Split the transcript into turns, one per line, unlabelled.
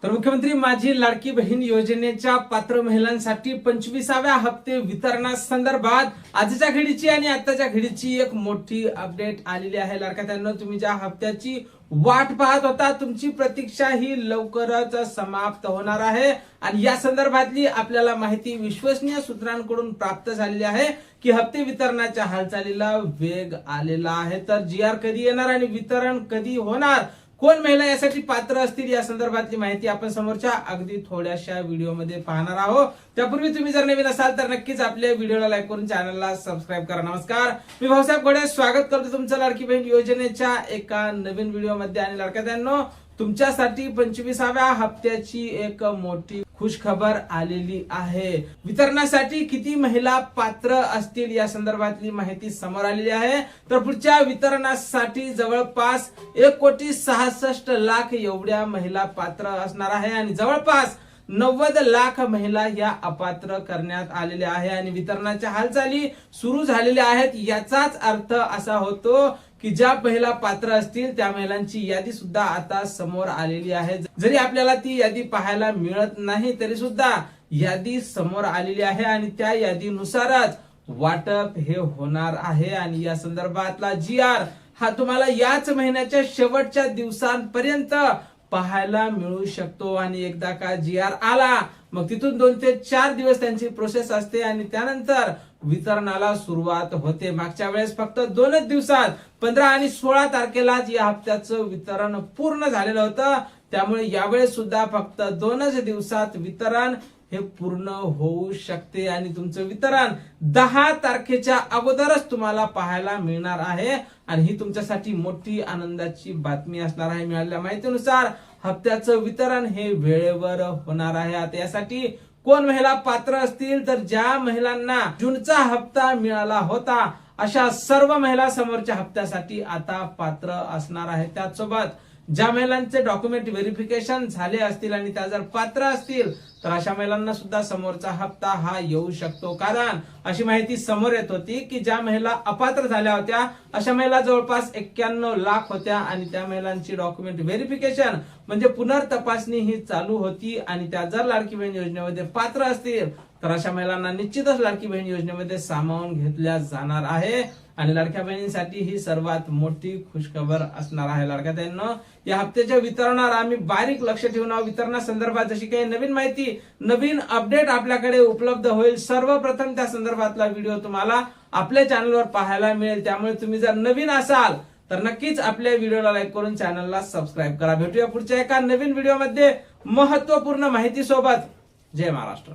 तर मुख्यमंत्री माझी लाडकी बहीण योजनेच्या पात्र महिलांसाठी 25व्या हप्ते वितरणासंदर्भात आजच्या घडीची आणि आताच्या घडीची एक मोठी अपडेट आलेली आहे. लाडक्यानो, तुम्ही ज्या हप्त्याची वाट पाहत होता, तुमची प्रतीक्षा ही लवकरच समाप्त होणार आहे आणि या संदर्भातली आपल्याला माहिती विश्वसनीय सूत्रांकडून प्राप्त झालेली आहे की हप्ते वितरणाच्या हालचालीला वेग आलेला आहे. तर GR कधी येणार आणि वितरण कधी होणार, कोण महिला यासाठी पात्र असतील, या संदर्भातली माहिती आपण समोरच्या अगदी थोड्याशा व्हिडिओमध्ये पाहणार आहोत. त्यापूर्वी तुम्ही जर नवीन असाल तर नक्कीच आपल्या व्हिडिओला लाईक करून चॅनलला सबस्क्राईब करा. नमस्कार, मी भाऊसाहेब घोडे स्वागत करतो तुमचं लाडकी बहीण योजनेच्या एका नवीन व्हिडिओमध्ये. आणि लाडक्यांनो, तुमच्यासाठी 25व्या हप्त्याची एक मोठी खुशखबर आलेली आहे. वितरणासाठी किती महिला पात्र असतील या संदर्भातली माहिती समोर आलेली आहे. तर पुढच्या वितरणासाठी जवळपास 1,66,00,000 एवढ्या महिला पात्र असणार आहे आणि जवळपास 90 लाख महिला या अपात्र करण्यात आलेल्या आहे आणि वितरणाच्या हालचाली सुरू झालेल्या आहेत. याचाच अर्थ असा होतो की ज्या महिला पात्र असतील त्या महिलांची यादी सुद्धा आता समोर आलेली आहे. जरी आपल्याला ती यादी पाहायला मिळत नाही तरी सुद्धा यादी समोर आलेली आहे आणि त्या यादीनुसारच वाटप हे होणार आहे. आणि या संदर्भातला GR हा तुम्हाला याच महिन्याच्या शेवटच्या दिवसांपर्यंत पाहायला मिळू शकतो. आणि एकदा का GR आला मग तिथून 2 ते 4 दिवस त्यांची प्रोसेस असते आणि त्यानंतर वितरणाला सुरुवात होते. मागच्या वेळेस फक्त 2च दिवसात 15 आणि 16 तारखेलाच या हप्त्याचं वितरण पूर्ण झालेलं होतं. त्यामुळे यावेळेस सुद्धा फक्त 2च दिवसात वितरण हे पूर्ण होऊ शकते आणि तुमचं वितरण 10 तारखेच्या अगोदरच तुम्हाला पाहायला मिळणार आहे. आणि ही तुमच्यासाठी मोठी आनंदाची बातमी असणार आहे. मिळालेल्या माहितीनुसार हप्त्याचं वितरण हे वेळेवर होणार आहे. आता यासाठी कोण महिला पात्र असतील, तर ज्या महिलांना जूनचा हप्ता मिळाला होता अशा सर्व महिला समोरच्या हप्त्यासाठी आता पात्र असणार आहे. त्याचसोबत ज्या महिलांचे डॉक्युमेंट व्हेरिफिकेशन झाले असतील आणि त्या जर पात्र असतील तर अशा महिलांना सुद्धा समोरचा हप्ता हा येऊ शकतो. कारण अशी माहिती समोर येत होती की ज्या महिला अपात्र झाल्या होत्या अशा महिला जवळपास 91 लाख होत्या आणि त्या महिलांची डॉक्युमेंट व्हेरिफिकेशन म्हणजे पुनर्तपासणी ही चालू होती. आणि त्या जर लाडकी बहीण योजनेमध्ये पात्र असतील तर अशा महिलांना निश्चितच लाडकी बहीण योजनेमध्ये सामावून घेतल्या जाणार आहे. आणि लाडक्या बहिणींसाठी ही सर्वात मोठी खुशखबर असणार आहे. लाडक्या बहिणींनो, या हप्त्याच्या वितरणावर आम्ही बारीक लक्ष ठेवून आहोत. वितरणासंदर्भात जशी काही नवीन माहिती, नवीन अपडेट आपल्याकडे उपलब्ध होईल, सर्वप्रथम त्या संदर्भातला व्हिडिओ तुम्हाला आपल्या चॅनलवर पाहायला मिळेल. त्यामुळे तुम्ही जर नवीन असाल तर नक्कीच आपल्या व्हिडिओला लाईक करून चॅनलला सबस्क्राईब करा. भेटूया पुढच्या एका नवीन व्हिडिओमध्ये महत्त्वपूर्ण माहिती सोबत. जय महाराष्ट्र.